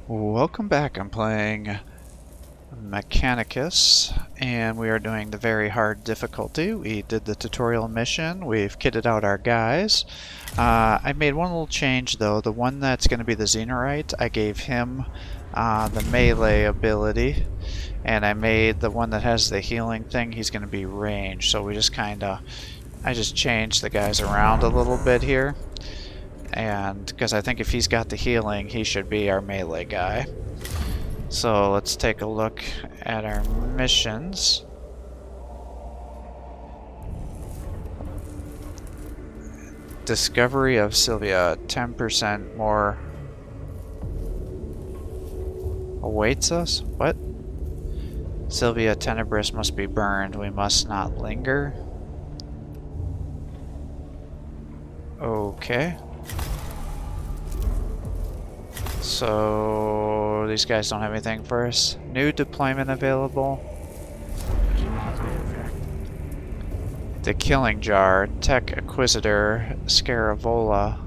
Welcome back. I'm playing Mechanicus, and we are doing the very hard difficulty. We did the tutorial mission. We've kitted out our guys. I made one little change, though. The one that's going to be the Xenorite, I gave him the melee ability, and I made the one that has the healing thing, he's going to be ranged. So we just I just changed the guys around a little bit here. And because I think if he's got the healing, he should be our melee guy. So let's take a look at our missions. Discovery of Sylvia, 10% more awaits us? What? Sylvia Tenebris must be burned. We must not linger. Okay. So these guys don't have anything for us. New deployment available. The Killing Jar, Tech Acquisitor Scaravola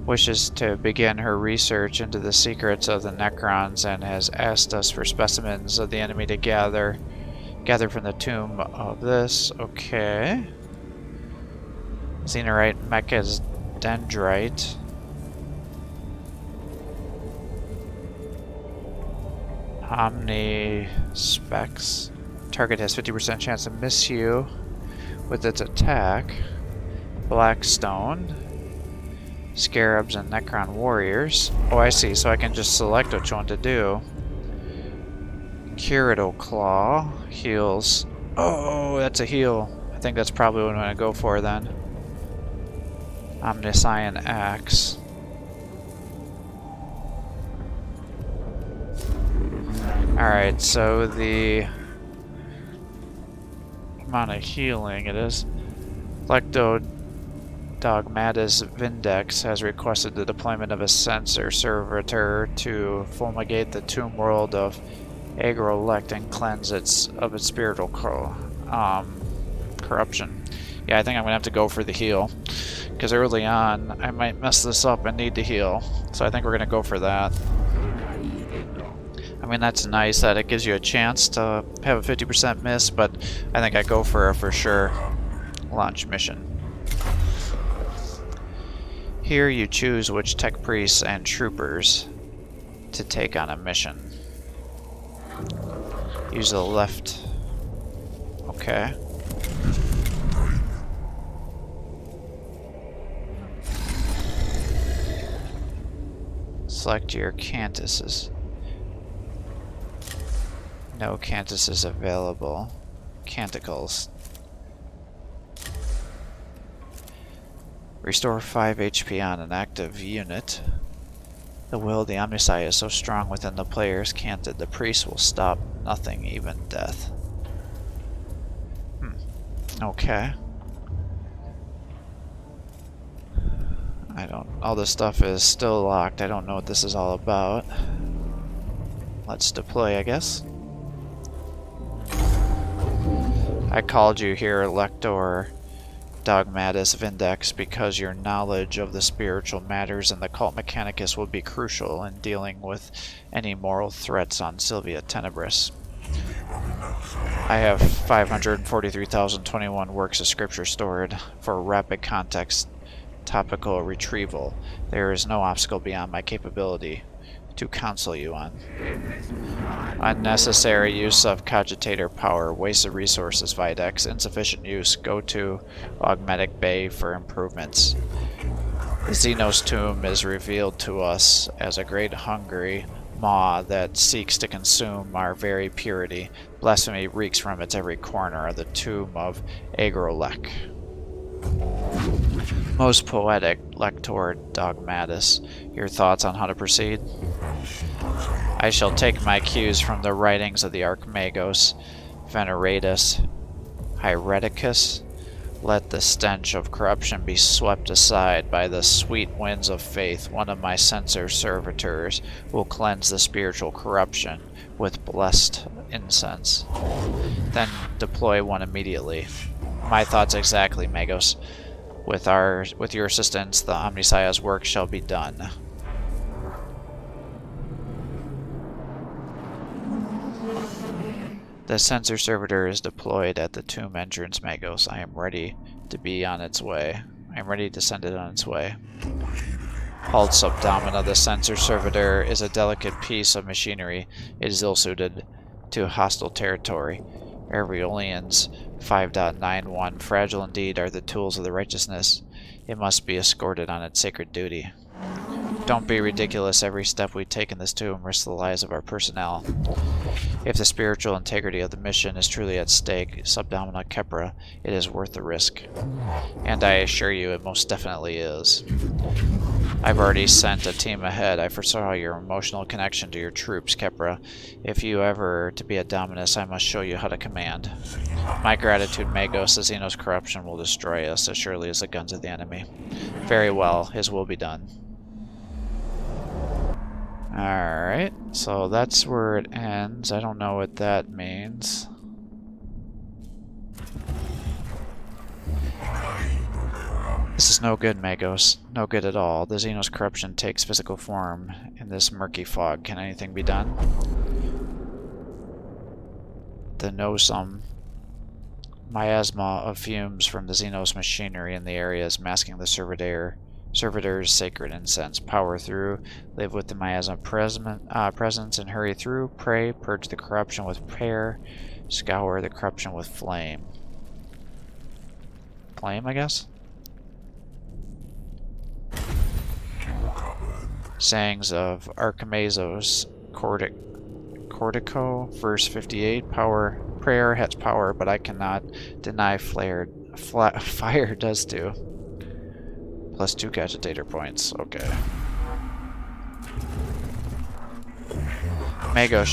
wishes to begin her research into the secrets of the Necrons and has asked us for specimens of the enemy to gather from the tomb of this. Okay. Xenorite Mechas Dendrite. Omni Specs. Target has 50% chance to miss you with its attack. Blackstone. Scarabs and Necron Warriors. Oh, I see. So I can just select which one to do. Curato Claw. Heals. Oh, that's a heal. I think that's probably what I'm going to go for then. Omniscient Axe. Alright, so the amount of healing it is. Lecto Dogmatis Vindex has requested the deployment of a sensor servitor to fulmigate the tomb world of Agrolect and cleanse its spiritual corruption. Yeah, I think I'm gonna have to go for the heal, because early on I might mess this up and need to heal. So I think we're gonna go for that. I mean, that's nice that it gives you a chance to have a 50% miss, but I think I go for a for sure launch mission. Here you choose which tech priests and troopers to take on a mission. Use the left. Okay. Select your Cantuses. No Cantuses available. Canticles. Restore 5 HP on an active unit. The will of the Omnisci is so strong within the player's canted, the priest will stop nothing, even death. Okay. All this stuff is still locked. I don't know what this is all about. Let's deploy, I guess. I called you here, Lector Dogmatis Vindex, because your knowledge of the spiritual matters in the cult Mechanicus will be crucial in dealing with any moral threats on Sylvia Tenebris. I have 543,021 works of scripture stored for rapid context topical retrieval. There is no obstacle beyond my capability to counsel you on. Unnecessary use of cogitator power, wasted resources, Videx, insufficient use, go to Augmetic Bay for improvements. Xenos tomb is revealed to us as a great hungry maw that seeks to consume our very purity. Blasphemy reeks from its every corner of the tomb of Agrolek. Most poetic, Lector Dogmatis. Your thoughts on how to proceed? I shall take my cues from the writings of the Archmagos, Veneratus, Heretekis. Let the stench of corruption be swept aside by the sweet winds of faith. One of my censor servitors will cleanse the spiritual corruption with blessed incense. Then deploy one immediately. My thoughts exactly, Magos. With your assistance, the Omnisci's work shall be done. The sensor servitor is deployed at the tomb entrance, Magos. I am ready to be on its way. I am ready to send it on its way. Halt subdomina. The sensor servitor is a delicate piece of machinery. It is ill-suited to hostile territory. Areolians 5.91. Fragile indeed are the tools of the righteousness. It must be escorted on its sacred duty. Don't be ridiculous. Every step we take in this tomb risks the lives of our personnel. If the spiritual integrity of the mission is truly at stake, Subdomina Kepra, it is worth the risk. And I assure you, it most definitely is. I've already sent a team ahead. I foresaw your emotional connection to your troops, Kepra. If you ever to be a Dominus, I must show you how to command. My gratitude, Magos. The Xenos corruption will destroy us as surely as the guns of the enemy. Very well, his will be done. Alright, so that's where it ends. I don't know what that means. This is no good, Magos. No good at all. The Xenos corruption takes physical form in this murky fog. Can anything be done? The no-sum miasma of fumes from the Xenos machinery in the area is masking the servitor's sacred incense. Power through, live with the miasma presence, and hurry through. Pray, purge the corruption with prayer, scour the corruption with flame. Flame, I guess? Sayings of Archimazos, Cortico, verse 58. Power, prayer has power, but I cannot deny fire does too. Plus 2 agitator points. Okay. Magos,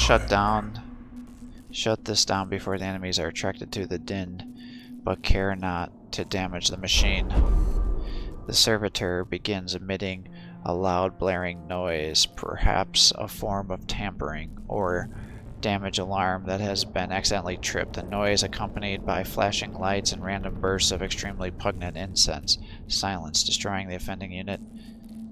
shut this down before the enemies are attracted to the din, but care not to damage the machine. The servitor begins emitting a loud blaring noise, perhaps a form of tampering or damage alarm that has been accidentally tripped. The noise accompanied by flashing lights and random bursts of extremely pungent incense. Silence, destroying the offending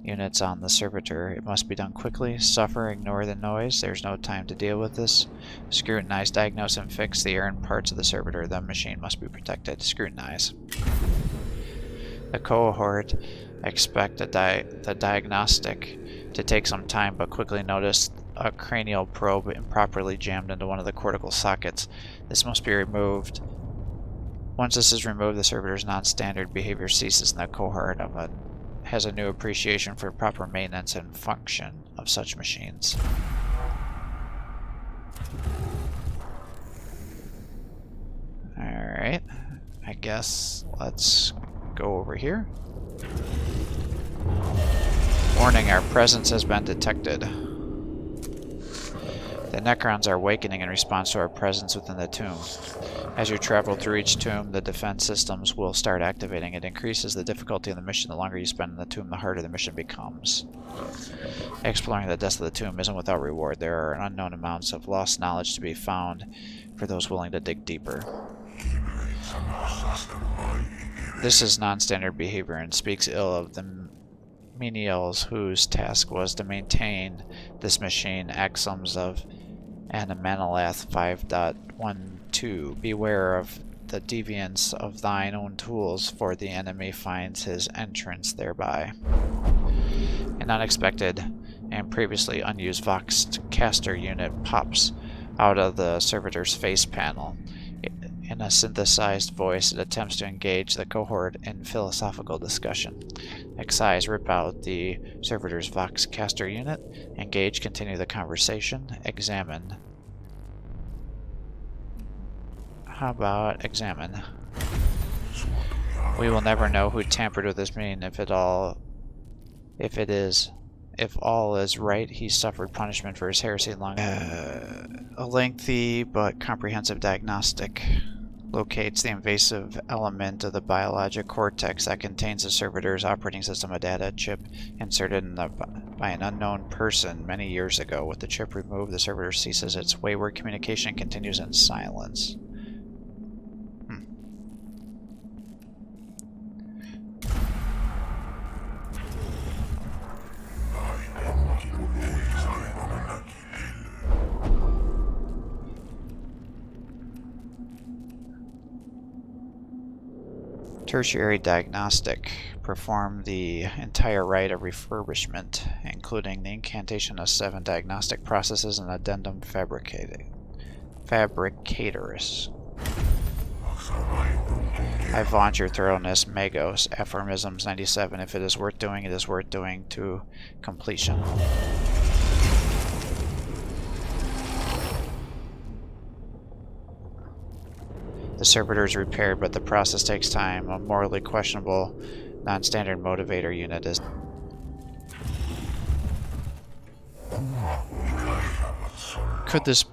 units on the servitor. It must be done quickly. Suffer, ignore the noise. There's no time to deal with this. Scrutinize, diagnose, and fix the errant parts of the servitor. The machine must be protected. Scrutinize. The cohort expect the diagnostic to take some time, but quickly notice a cranial probe improperly jammed into one of the cortical sockets. This must be removed. Once this is removed, the servitor's non-standard behavior ceases, and the cohort has a new appreciation for proper maintenance and function of such machines. Alright, I guess let's go over here. Warning, our presence has been detected. The Necrons are awakening in response to our presence within the tomb. As you travel through each tomb, the defense systems will start activating. It increases the difficulty of the mission. The longer you spend in the tomb, the harder the mission becomes. Exploring the depths of the tomb isn't without reward. There are unknown amounts of lost knowledge to be found for those willing to dig deeper. This is non-standard behavior and speaks ill of the menials whose task was to maintain this machine. Axioms of Anamanalath 5.12. Beware of the deviance of thine own tools, for the enemy finds his entrance thereby. An unexpected and previously unused Vox caster unit pops out of the servitor's face panel. In a synthesized voice, it attempts to engage the cohort in philosophical discussion. Excise, rip out the servitor's Vox caster unit. Engage, continue the conversation. Examine. How about examine? We will never know who tampered with this machine. If all is right, he suffered punishment for his heresy long. A lengthy but comprehensive diagnostic locates the invasive element of the biologic cortex that contains the servitor's operating system, a data chip inserted by an unknown person many years ago. With the chip removed, the servitor ceases its wayward communication and continues in silence. Tertiary diagnostic. Perform the entire rite of refurbishment, including the incantation of 7 diagnostic processes and addendum fabricatoris. I vaunt your thoroughness, Magos. Aphorisms 97. If it is worth doing, it is worth doing to completion. The servitor is repaired, but the process takes time. A morally questionable, non-standard motivator unit is... Could this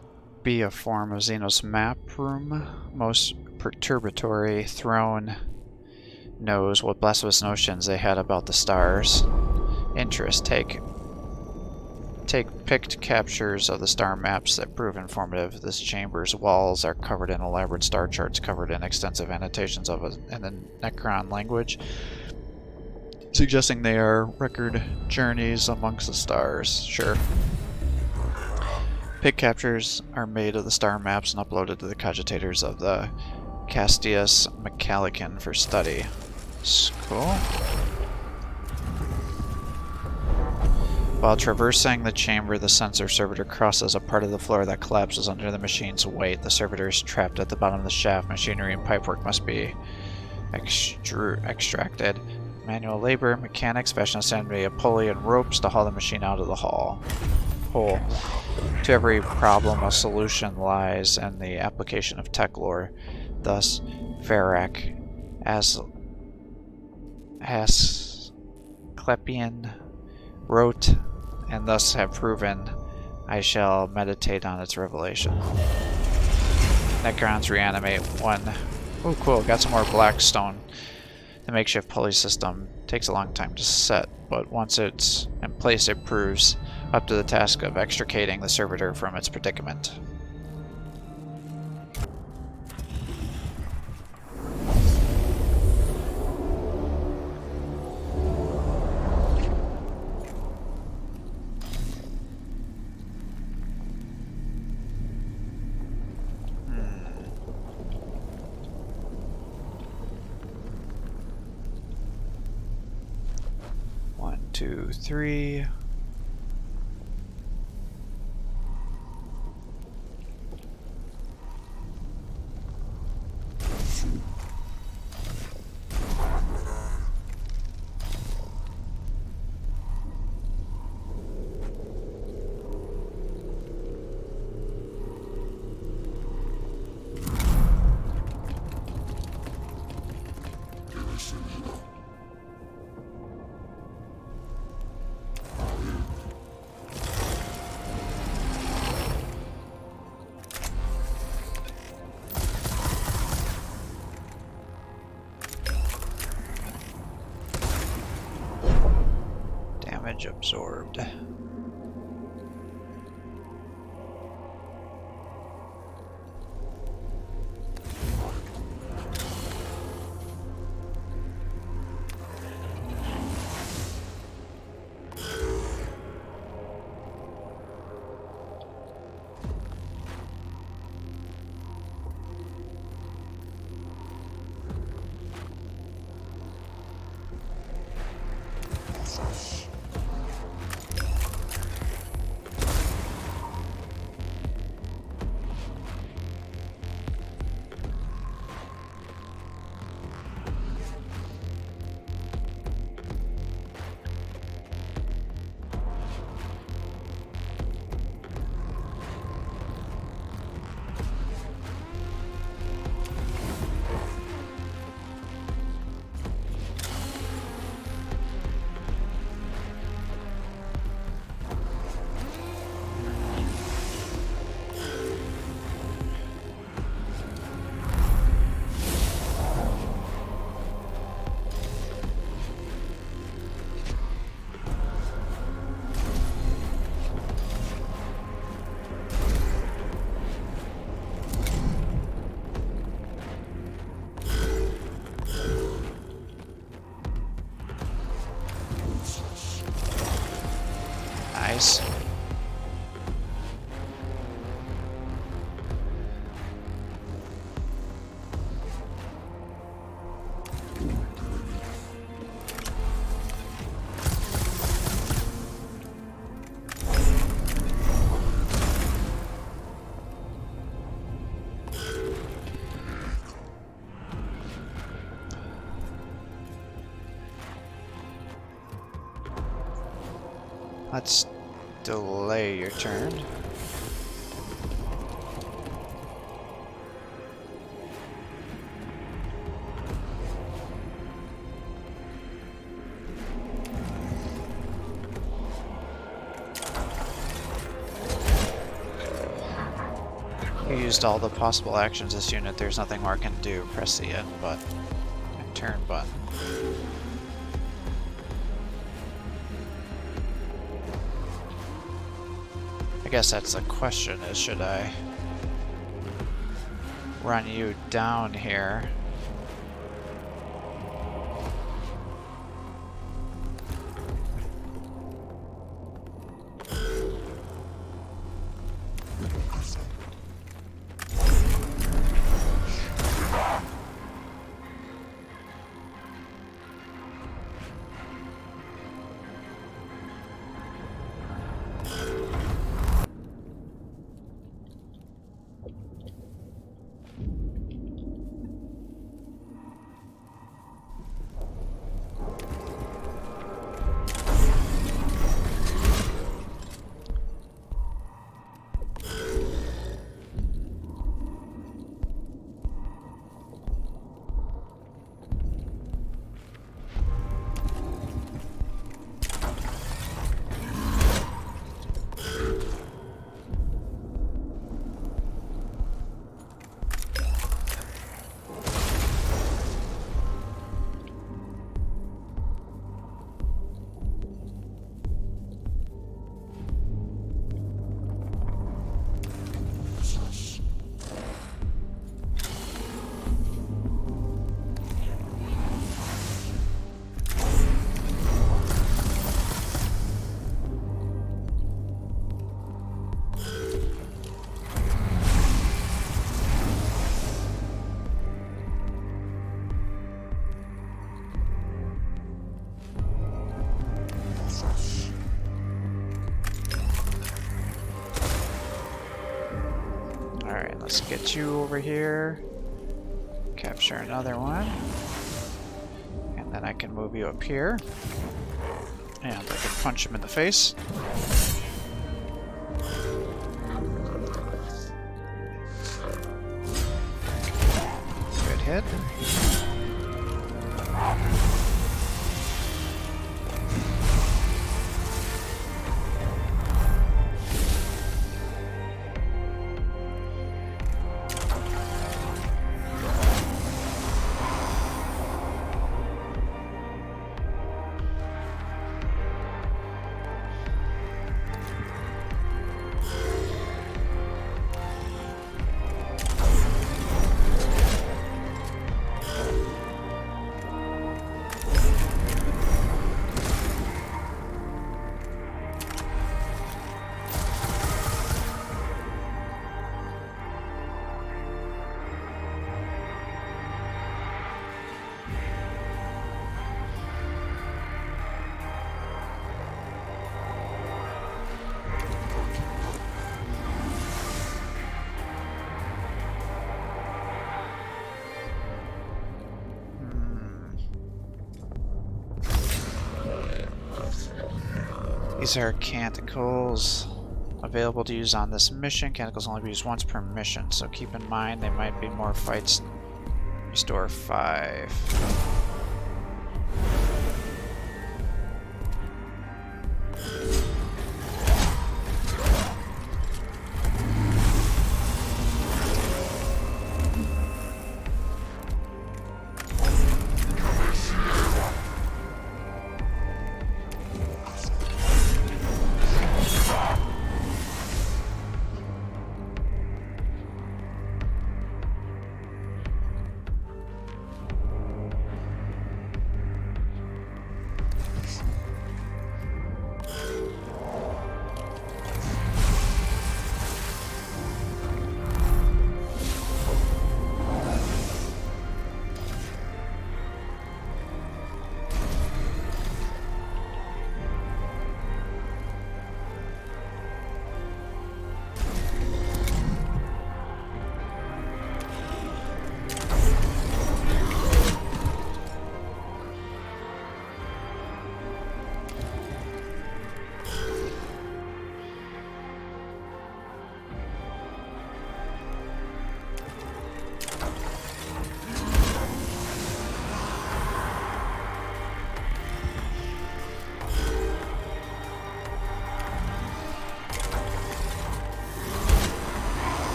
be a form of Xenos map room? Most perturbatory throne knows what blasphemous notions they had about the stars. Interest. Take picked captures of the star maps that prove informative. This chamber's walls are covered in elaborate star charts covered in extensive annotations of it in the Necron language, suggesting they are record journeys amongst the stars. Sure. Pick captures are made of the star maps and uploaded to the cogitators of the Classiest Mechanicus for study. Cool. While traversing the chamber, the sensor servitor crosses a part of the floor that collapses under the machine's weight. The servitor is trapped at the bottom of the shaft. Machinery and pipework must be extracted. Manual labor, mechanics, fashion assembly, a pulley, and ropes to haul the machine out of the hole. To every problem, a solution lies in the application of tech lore. Thus, Heretek, Asclepian wrote, and thus have proven, I shall meditate on its revelation. Necrons reanimate 1. Oh, cool, got some more blackstone. The makeshift pulley system takes a long time to set, but once it's in place, it proves up to the task of extricating the servitor from its predicament. One, two, three. Absorbed. Nice. Let's delay your turn. You used all the possible actions this unit. There's nothing more I can do. Press the end button and turn button. I guess that's the question, is should I run you down here? Alright, let's get you over here. Capture another one. And then I can move you up here. And I can punch him in the face. Good hit. These are canticles available to use on this mission. Canticles only be used once per mission, so keep in mind they might be more fights. Restore 5.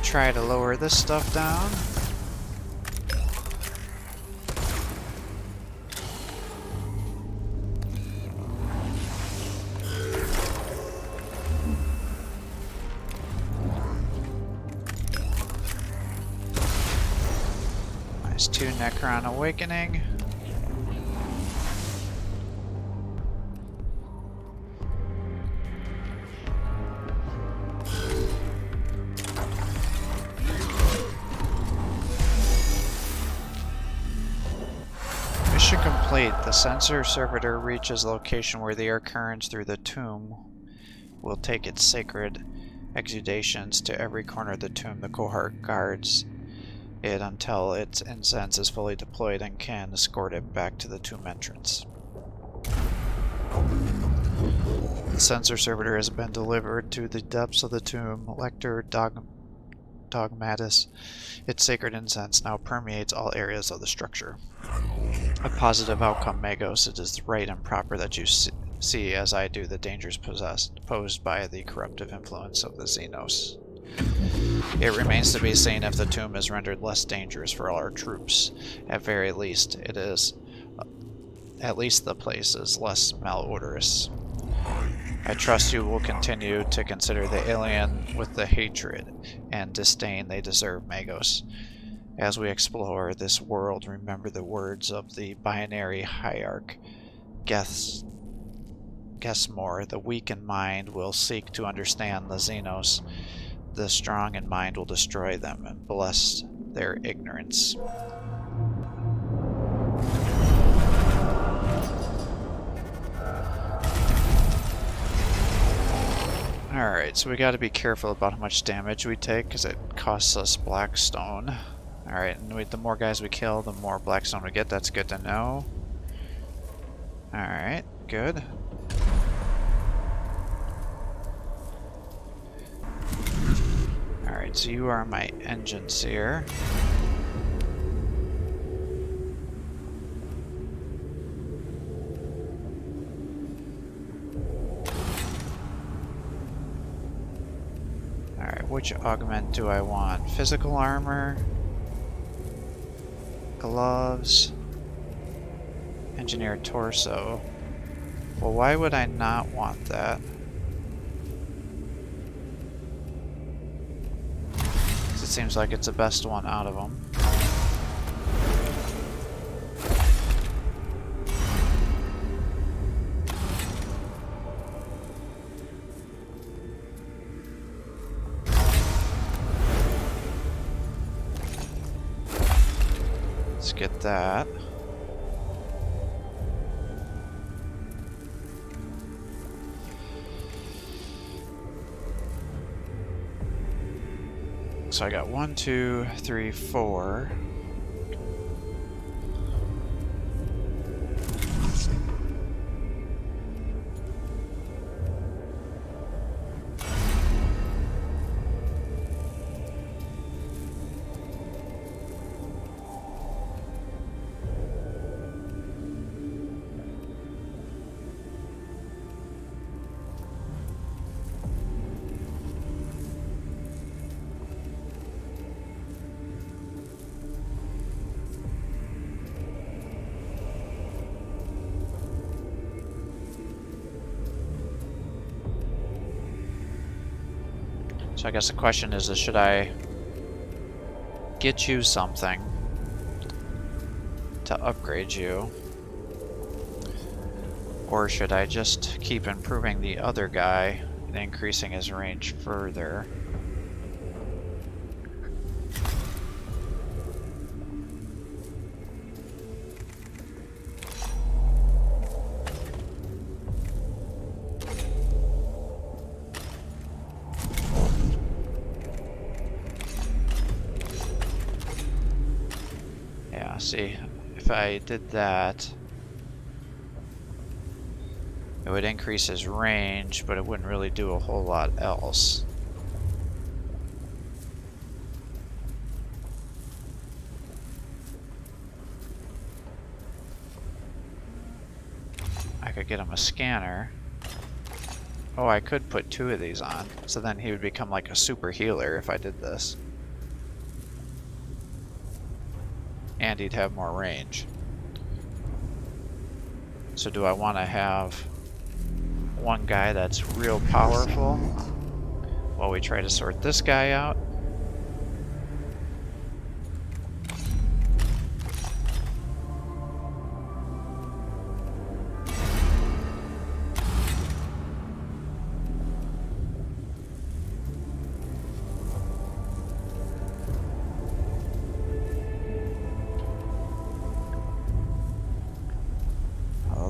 try to lower this stuff down. Nice 2 Necron Awakening. Mission complete. The sensor servitor reaches a location where the air currents through the tomb will take its sacred exudations to every corner of the tomb. The cohort guards it until its incense is fully deployed and can escort it back to the tomb entrance. The sensor servitor has been delivered to the depths of the tomb. Lector Dogmatis. Its sacred incense now permeates all areas of the structure. A positive outcome, Magos. It is right and proper that you see, as I do, the dangers posed by the corruptive influence of the Xenos. It remains to be seen if the tomb is rendered less dangerous for all our troops. At very least, it is. At least the place is less malodorous. I trust you will continue to consider the alien with the hatred and disdain they deserve, Magos. As we explore this world, remember the words of the binary hierarch, Guessmore. The weak in mind will seek to understand the Xenos. The strong in mind will destroy them and bless their ignorance. Alright, so we gotta be careful about how much damage we take, because it costs us Blackstone. Alright, and the more guys we kill, the more Blackstone we get. That's good to know. Alright, good. Alright, so you are my engine seer. Alright, which augment do I want? Physical armor, gloves, engineer torso. Well, why would I not want that? It seems like it's the best one out of them. Let's get that. So I got 1, 2, 3, 4. So I guess the question is should I get you something to upgrade you? Or should I just keep improving the other guy and increasing his range further? See, if I did that, it would increase his range, but it wouldn't really do a whole lot else. I could get him a scanner. Oh, I could put 2 of these on, so then he would become like a super healer if I did this. and he'd have more range. So do I want to have one guy that's real powerful while we try to sort this guy out?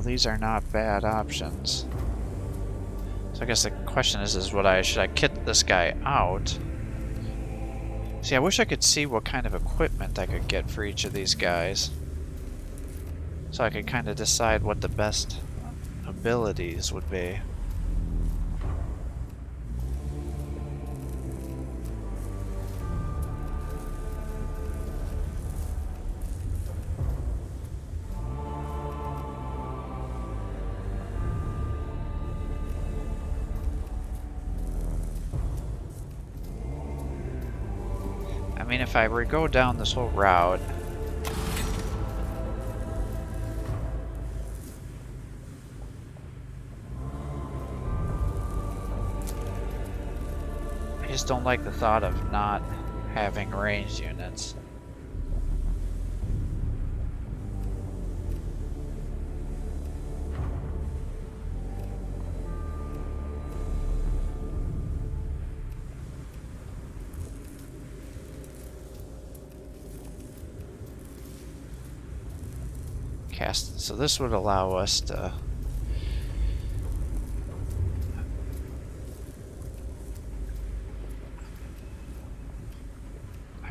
These are not bad options. So I guess the question is should I kit this guy out? See, I wish I could see what kind of equipment I could get for each of these guys, so I could kind of decide what the best abilities would be. I mean, if I were to go down this whole route, I just don't like the thought of not having ranged units. So this would allow us to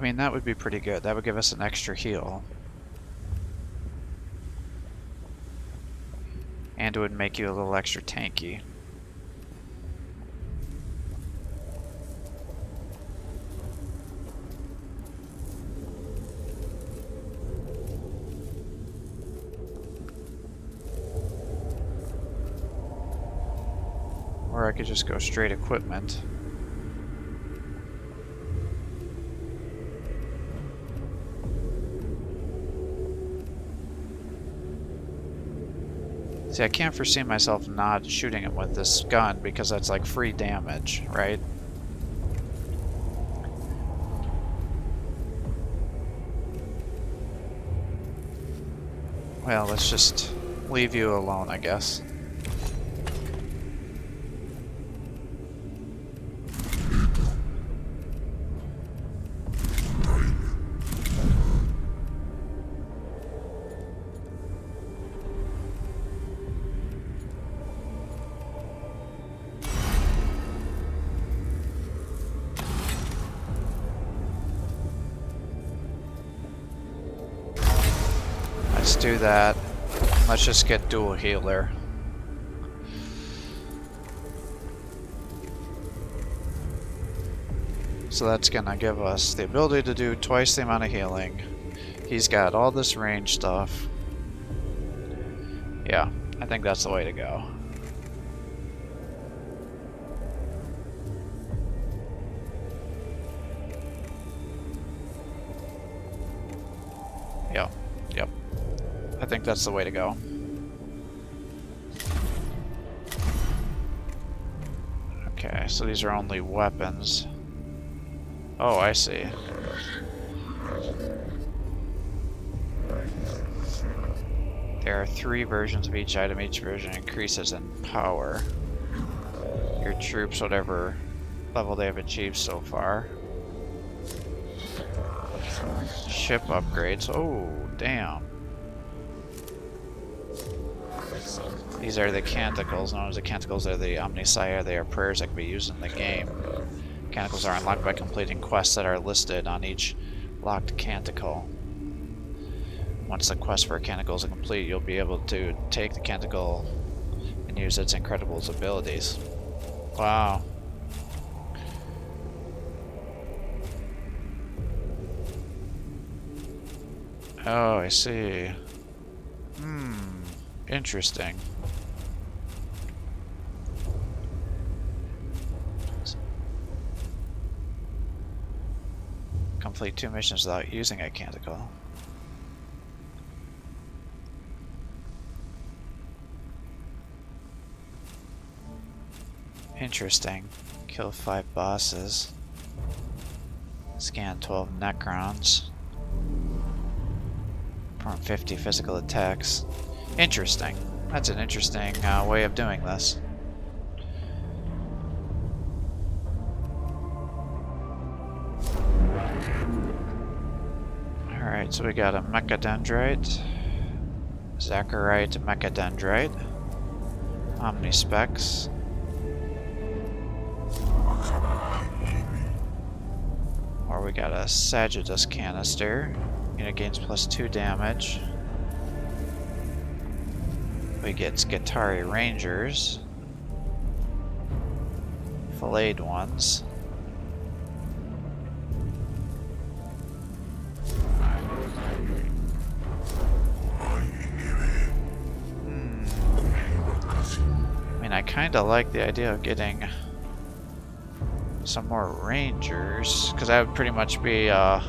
I mean, that would be pretty good. That would give us an extra heal. And it would make you a little extra tanky. Or I could just go straight equipment. See, I can't foresee myself not shooting him with this gun because that's like free damage, right? Well, let's just leave you alone, I guess. Let's do that. Let's just get dual healer. So that's gonna give us the ability to do twice the amount of healing. He's got all this range stuff. Yeah, I think that's the way to go. Yep. I think that's the way to go. Okay, so these are only weapons. Oh, I see. There are 3 versions of each item. Each version increases in power. Your troops, whatever level they have achieved so far. Ship upgrades. Oh, damn. These are the canticles. Known as the canticles, they're the omnisire. They are prayers that can be used in the game. Canticles are unlocked by completing quests that are listed on each locked canticle. Once the quest for a canticle is complete, you'll be able to take the canticle and use its incredible abilities. Wow. Oh, I see. Interesting. Complete 2 missions without using a canticle. Interesting. Kill 5 bosses. Scan 12 Necrons. Perform 50 physical attacks. Interesting. That's an interesting way of doing this. Alright, so we got a Mechadendrite, Zacharite Mechadendrite, Omnispecs, or we got a Sagittus canister, unit gains +2 damage. We get Skitarii Rangers, Filleted ones. I kind of like the idea of getting some more Rangers, because that would pretty much be a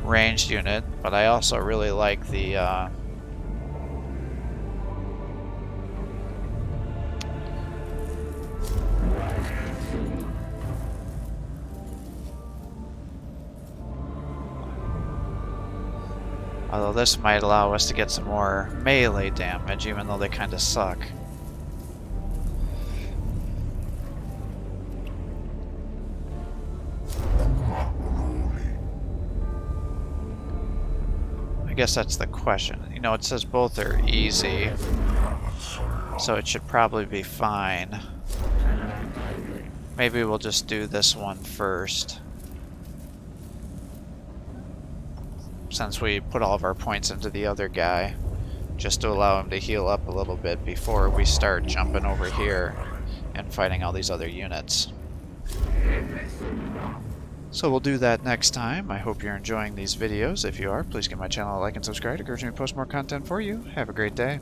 ranged unit, but I also really like the although this might allow us to get some more melee damage, even though they kind of suck. I guess that's the question. You know, it says both are easy, so it should probably be fine. Maybe we'll just do this one first, since we put all of our points into the other guy, just to allow him to heal up a little bit before we start jumping over here and fighting all these other units. So we'll do that next time. I hope you're enjoying these videos. If you are, please give my channel a like and subscribe. It encourages me to post more content for you. Have a great day.